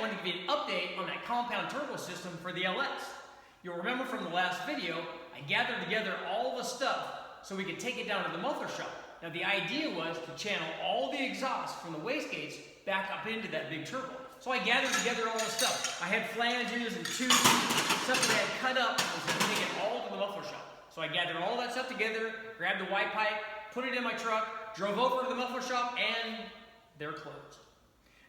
wanted to give you an update on that compound turbo system for the LS. You'll remember from the last video, I gathered together all the stuff so we could take it down to the muffler shop. Now the idea was to channel all the exhaust from the wastegates back up into that big turbo. So I gathered together all the stuff. I had flanges and tubes, stuff that I had cut up, and so I could take it all to the muffler shop. So I gathered all that stuff together, grabbed the white pipe, put it in my truck, drove over to the muffler shop, and they're closed.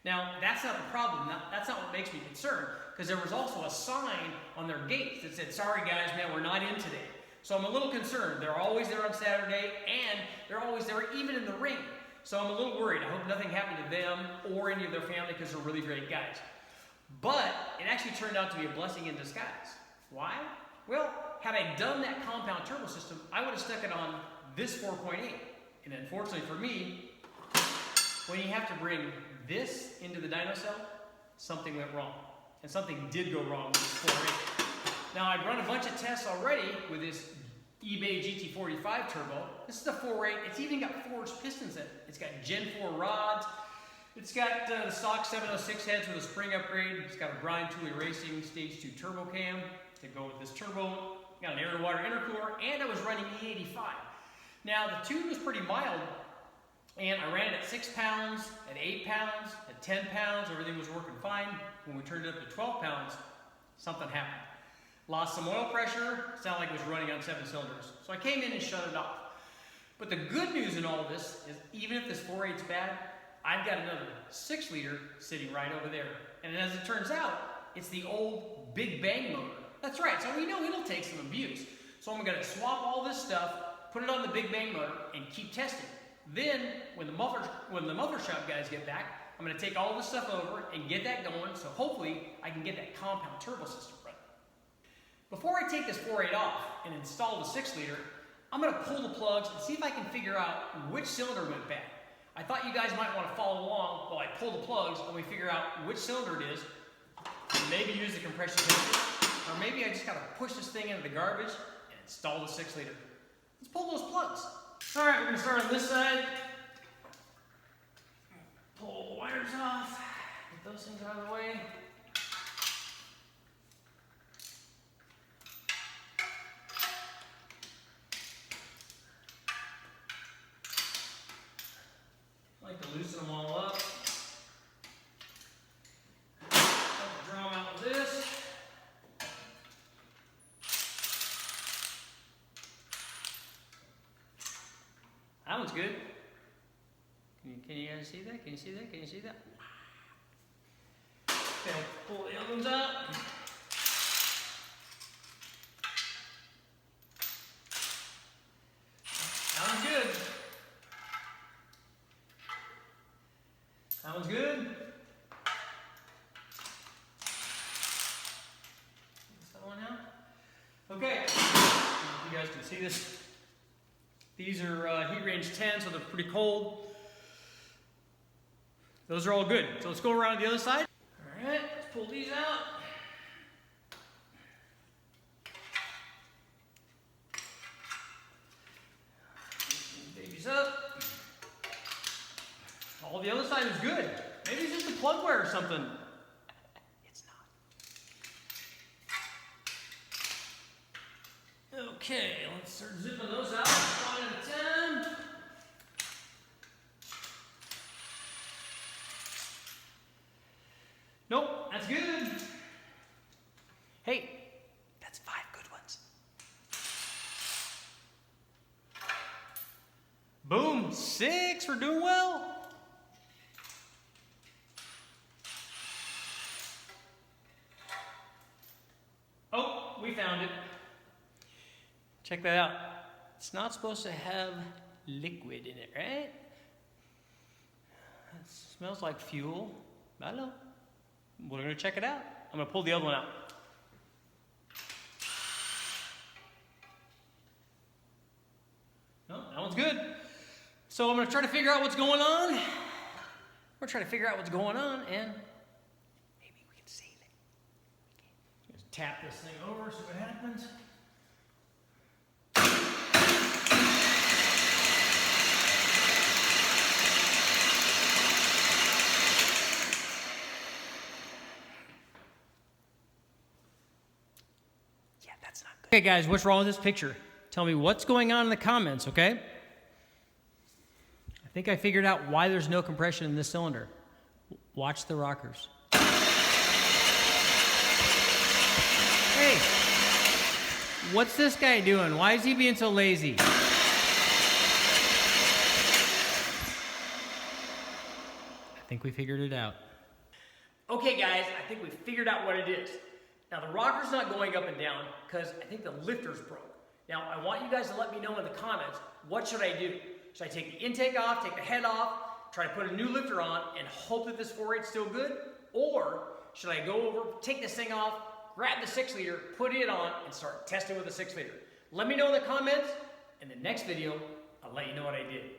Now, that's not the problem. That's not what makes me concerned, because there was also a sign on their gates that said, sorry guys, man, we're not in today. So I'm a little concerned. They're always there on Saturday, and they're always there even in the rain. So I'm a little worried. I hope nothing happened to them or any of their family, because they're really great guys. But it actually turned out to be a blessing in disguise. Why? Well, had I done that compound turbo system, I would have stuck it on this 4.8. And unfortunately for me, when you have to bring this into the dyno cell, something went wrong. And something did go wrong with this 4.8. Now, I've run a bunch of tests already with this eBay GT45 turbo. This is a 4.8. It's even got forged pistons in it. It's got Gen 4 rods. It's got the stock 706 heads with a spring upgrade. It's got a Brian Tooley Racing Stage 2 turbo cam to go with this turbo. Got an air-to-water intercooler, and I was running E85. Now, the tune was pretty mild, and I ran it at 6 pounds, at 8 pounds, at 10 pounds. Everything was working fine. When we turned it up to 12 pounds, something happened. Lost some oil pressure, sounded like it was running on 7 cylinders. So I came in and shut it off. But the good news in all this is, even if this 4.8's bad, I've got another 6-liter sitting right over there. And as it turns out, it's the old Big Bang motor. That's right, so we know it'll take some abuse. So I'm gonna swap all this stuff, put it on the Big Bang motor, and keep testing. Then, when the muffler shop guys get back, I'm gonna take all this stuff over and get that going, so hopefully I can get that compound turbo system running. Before I take this 4.8 off and install the 6-liter, I'm gonna pull the plugs and see if I can figure out which cylinder went bad. I thought you guys might wanna follow along while I pull the plugs and we figure out which cylinder it is, and maybe use the compression tester, or maybe I just gotta push this thing into the garbage and install the 6-liter. Let's pull those plugs. All right, we're gonna start on this side. Pull the wires off, get those things out of the way. I like to loosen them all up. Draw them out with this. That one's good. Can you guys see that? Can you see that? Can you see that? Okay, pull the other ones out. That one's good. That one's good. Is that one out? Okay. You guys can see this. These are heat range 10, so they're pretty cold. Those are all good. So let's go around to the other side. All right, let's pull these out. These babies up. All the other side is good. Maybe it's just a plug wear or something. It's not. Okay, let's start zipping those out. 1 at a time. Nope, that's good. Hey, that's 5 good ones. Boom, 6, we're doing well. Oh, we found it. Check that out. It's not supposed to have liquid in it, right? It smells like fuel. I don't know. We're gonna check it out. I'm gonna pull the other one out. No, that one's good. So I'm gonna try to figure out what's going on. We're trying to figure out what's going on, and maybe we can save it. Just tap this thing over, see what happens. That's not good. Okay guys, what's wrong with this picture? Tell me what's going on in the comments, okay? I think I figured out why there's no compression in this cylinder. Watch the rockers. Hey, what's this guy doing? Why is he being so lazy? I think we figured it out. Okay guys, I think we figured out what it is. Now the rocker's not going up and down because I think the lifter's broke. Now I want you guys to let me know in the comments, what should I do? Should I take the intake off, take the head off, try to put a new lifter on and hope that this 4/8's still good? Or should I go over, take this thing off, grab the 6 liter, put it on and start testing with the 6 liter? Let me know in the comments. In the next video, I'll let you know what I did.